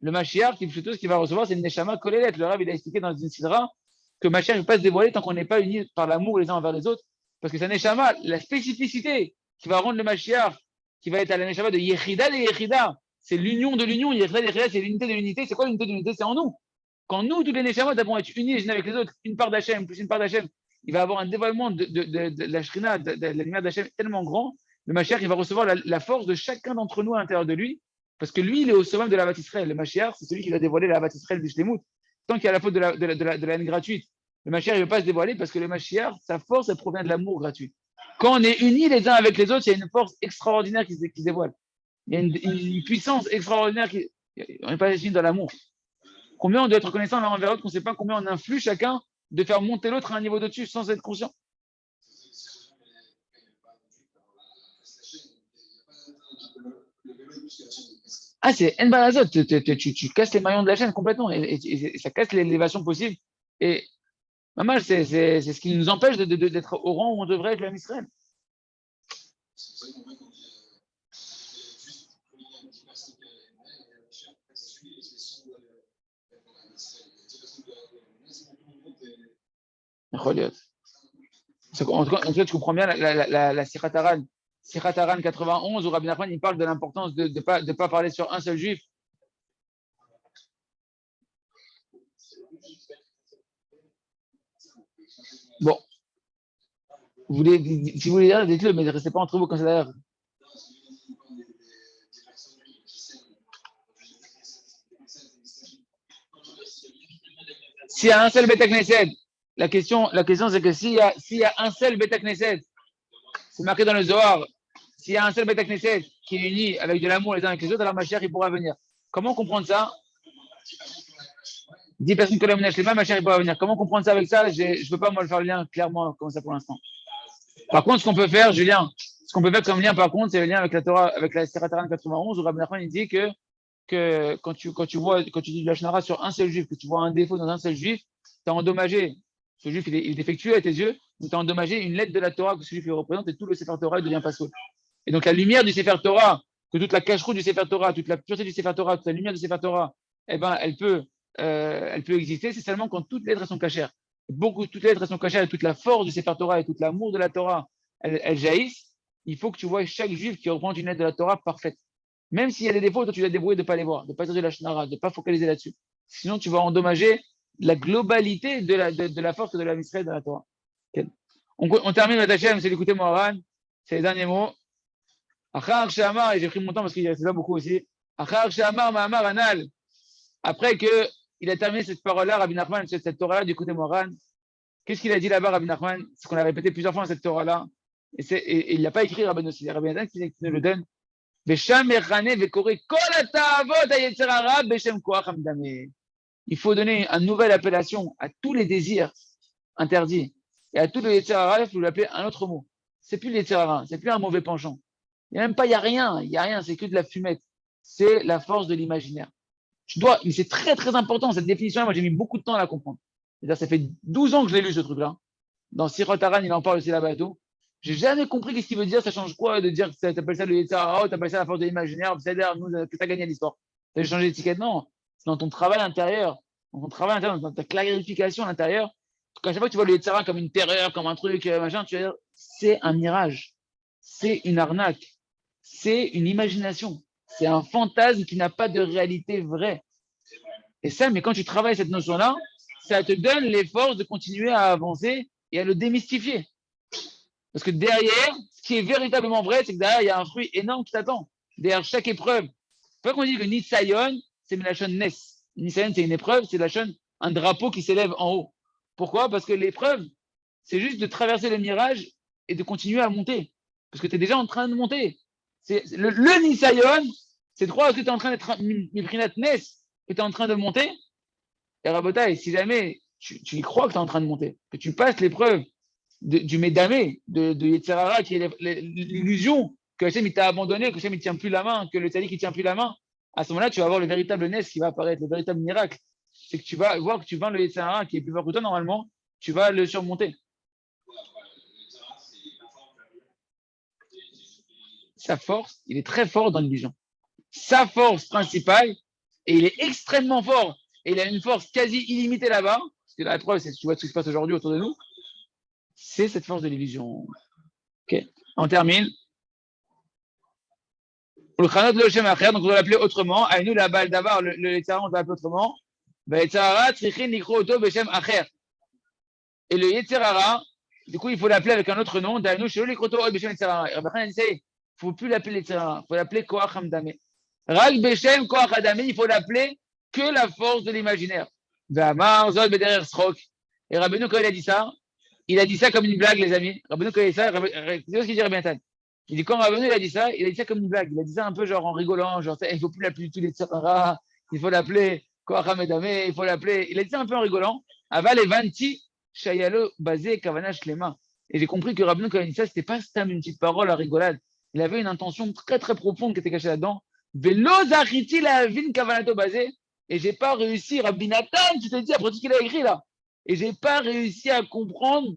ce qu'il va recevoir, c'est une Neshama Kolelet. Le Rav, il a expliqué dans une sidra que Mashiach ne peut pas se dévoiler tant qu'on n'est pas unis par l'amour les uns envers les autres. Parce que c'est Neshama, la spécificité qui va rendre le Mashiach, qui va être à la Neshama de Yechida de Yechida, c'est l'union de l'union. Yechida de Yechida, c'est l'unité de l'unité. C'est quoi l'unité de l'unité? C'est en nous. Quand nous, tous les Neshamot, vont être unis les uns avec les autres, une part d'Hachem plus une part d'Hachem, il va avoir un dévoilement de la Shrina, de la lumière d'Hachem tellement grand. Le Mashiach, il va recevoir la force de chacun d'entre nous à l'intérieur de lui. Parce que lui, il est au sommet de la Havat Israël. Le Mashiach, c'est celui qui va dévoiler la Havat Israël du Shlemut. Tant qu'il y a la faute de la haine gratuite, le Mashiach ne veut pas se dévoiler parce que le Mashiach, sa force, elle provient de l'amour gratuit. Quand on est unis les uns avec les autres, il y a une force extraordinaire qui se dévoile. Il y a une puissance extraordinaire on n'est pas unis dans l'amour. Combien on doit être reconnaissant l'un envers l'autre qu'on ne sait pas combien on influe chacun de faire monter l'autre à un niveau au-dessus sans être conscient. Ah, c'est Nbalazot, tu casses les maillons de la chaîne complètement et ça casse l'élévation possible. Et maman, c'est ce qui nous empêche d'être au rang où on devrait être l'homme Israël. En tout cas, tu comprends bien la Sirataran. Sirataran 91, où Rabbi Nachman il parle de l'importance de ne pas parler sur un seul juif. Bon. Si vous voulez dire, dites-le, mais ne restez pas entre vous comme ça d'ailleurs. S'il y a un seul Beth Knesset, la question c'est que s'il y a un seul Beth Knesset, c'est marqué dans le Zohar, s'il y a un seul Beth Knesset qui est uni avec de l'amour les uns avec les autres, alors Mashiach il pourra venir. Comment comprendre ça? 10 personnes que l'homme n'achète pas, Mashiach il pourra venir. Comment comprendre ça avec ça? Je ne peux pas moi le faire le lien clairement comme ça pour l'instant. Par contre, ce qu'on peut faire, Julien, comme lien par contre, c'est le lien avec la Torah, avec la Sirataran 91, où Rabbi Nachman il dit que quand tu dis de la Shnara sur un seul juif, que tu vois un défaut dans un seul juif, tu as endommagé, ce juif il est défectueux à tes yeux, tu as endommagé une lettre de la Torah que ce juif il représente et tout le Sefer Torah devient pas saut. Et donc la lumière du Sefer Torah que toute la cacheroute du Sefer Torah, toute la pureté du Sefer Torah, toute la lumière du Sefer Torah, eh ben, elle peut exister, c'est seulement quand toutes les lettres sont cachères. Toutes les lettres sont cachères et toute la force du Sefer Torah et tout l'amour de la Torah, elles jaillissent. Il faut que tu vois chaque juif qui reprend une lettre de la Torah parfaite. Même s'il y a des défauts, toi, tu dois te débrouiller de ne pas les voir, de ne pas dire la Shnara, de ne pas focaliser là-dessus. Sinon, tu vas endommager la globalité de la force de la Israël de la Torah. Okay. On termine notre Hachem, c'est l'écouter Moharan, c'est les derniers mots. Achar Shamar, et j'ai pris mon temps parce qu'il ne restait pas beaucoup aussi. Achar Shamar Mahamar Anal, après qu'il a terminé cette parole-là, Rabbi Nachman, cette Torah-là du côté Moharan, qu'est-ce qu'il a dit là-bas, Rabbi Nachman? C'est ce qu'on a répété plusieurs fois dans cette Torah-là. Et il n'a pas écrit Rabbi Nossi, Rabbi Nathan qui nous le donne. Il faut donner une nouvelle appellation à tous les désirs interdits. Et à tous les Yetzer Hara, il faut l'appeler un autre mot. C'est plus les Yetzer Hara, c'est plus un mauvais penchant. Il n'y a rien, c'est que de la fumette. C'est la force de l'imaginaire. Mais c'est très très important cette définition-là. Moi, j'ai mis beaucoup de temps à la comprendre. C'est-à-dire, ça fait 12 ans que je l'ai lu ce truc-là. Dans Sirot Haran, il en parle aussi là-bas et tout. J'ai jamais compris qu'est-ce qu'il veut dire, ça change quoi de dire que tu appelles ça le Yetzer Hara, tu appelles ça la force de l'imaginaire, c'est-à-dire que tu as gagné l'histoire. Tu as changé d'étiquette, non. C'est dans ton travail intérieur, dans ta clarification à l'intérieur. Quand chaque fois que tu vois le Yetzer Hara comme une terreur, comme un truc, machin, tu vas dire, c'est un mirage, c'est une arnaque, c'est une imagination, c'est un fantasme qui n'a pas de réalité vraie. Et ça, mais quand tu travailles cette notion-là, ça te donne les forces de continuer à avancer et à le démystifier. Parce que derrière, ce qui est véritablement vrai, c'est que derrière, il y a un fruit énorme qui t'attend. Derrière chaque épreuve. C'est pas qu'on dit que Nitsayon, c'est Melachon Nes. Nitsayon, c'est une épreuve, c'est un drapeau qui s'élève en haut. Pourquoi? Parce que l'épreuve, c'est juste de traverser le mirage et de continuer à monter. Parce que tu es déjà en train de monter. Le Nitsayon, c'est de croire que tu es en train d'être Miprinat Nes, que tu es en train de monter. Et Rabotai, si jamais tu y crois que tu es en train de monter, que tu passes l'épreuve du Médamé, de Yetzer Hara, qui est l'illusion que Hachem il t'a abandonné, que Hachem il ne tient plus la main, que le Tzadik ne tient plus la main, à ce moment-là, tu vas avoir le véritable Nes qui va apparaître, le véritable miracle. C'est que tu vas voir que tu vends le Yetzer Hara qui est plus fort que toi, normalement, tu vas le surmonter. Sa force, il est très fort dans l'illusion. Sa force principale, et il est extrêmement fort, et il a une force quasi illimitée là-bas, parce que la preuve, c'est que tu vois ce qui se passe aujourd'hui autour de nous, c'est cette force de l'illusion. Ok, on termine. Le Khanot le Shem Acher, donc on va l'appeler autrement. Aïnou la balle d'abord, le Yetzer Hara, on va l'appeler autrement. Yetzer Hara, Tzrichin Nikro Oto Beshem Acher. Et le Yetzer Hara, du coup, il faut l'appeler avec un autre nom. Aïnou Shelo Nikro Oto Beshem Yetzer Hara. Il ne faut plus l'appeler Yetzer Hara, il faut l'appeler Koach Hamdame. Rak Beshem Koach Hamdame, il faut l'appeler que la force de l'imaginaire. V'amar Zod Bederer Srok. Et Rabbeinu, quand il a dit ça comme une blague, les amis. Rabbeinu, quand il a dit ça, c'est ce qu'il dit Rabbi Nathan. Il dit, quand Rabbeinu, il a dit ça comme une blague. Il a dit ça un peu genre en rigolant, genre, il ne faut plus l'appeler du tout les Yetzer Hara, il faut l'appeler Koach Hamdame, il faut l'appeler. Il a dit ça un peu en rigolant. Aval et Vanti, Shayalo, Bazé, Kavana, Shlema. Et j'ai compris que Rabbeinu, quand il a dit ça, c'était pas une petite parole à rigolade. Il avait une intention très, très profonde qui était cachée là-dedans. Velo Zachiti la Vin Kavanato Bazé. Et j'ai pas réussi, Rabbi Nathan, tu t'es dit, après tout ce qu'il a écrit là. Et j'ai pas réussi à comprendre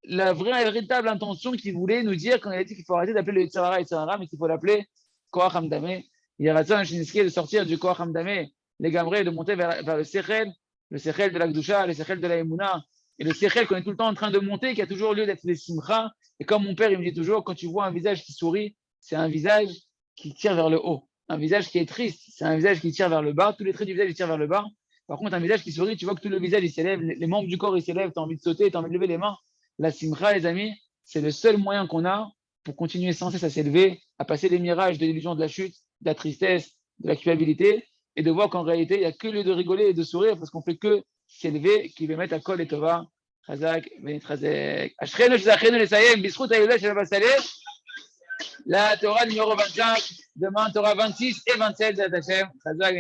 la véritable intention qu'il voulait nous dire quand il a dit qu'il faut arrêter d'appeler le Yetzer Hara, mais qu'il faut l'appeler Koach Hamdame. Il a raison Shiniski de sortir du Koach Hamdame, les Gamrés, de monter vers le Sechel de la Gdusha, le Sechel de la Emouna, et le Sechel qu'on est tout le temps en train de monter, qui a toujours lieu d'être les Simcha. Et comme mon père, il me dit toujours, quand tu vois un visage qui sourit, c'est un visage qui tire vers le haut. Un visage qui est triste, c'est un visage qui tire vers le bas. Tous les traits du visage, ils tirent vers le bas. Par contre, un visage qui sourit, tu vois que tout le visage, il s'élève, les membres du corps, ils s'élèvent, tu as envie de sauter, tu as envie de lever les mains. La simcha, les amis, c'est le seul moyen qu'on a pour continuer sans cesse à s'élever, à passer les mirages de l'illusion de la chute, de la tristesse, de la culpabilité, et de voir qu'en réalité, il n'y a que lieu de rigoler et de sourire, parce qu'on fait que s'élever, qui va mettre à kol et tova. Chazak, Benit Chazek. Ashrenu, Shzachenu, Lesayem, Bisrout, Ayudah, Shalava Saleh. La Torah numéro 25, demain Torah 26 et 27, Zat Hashem. Chazak,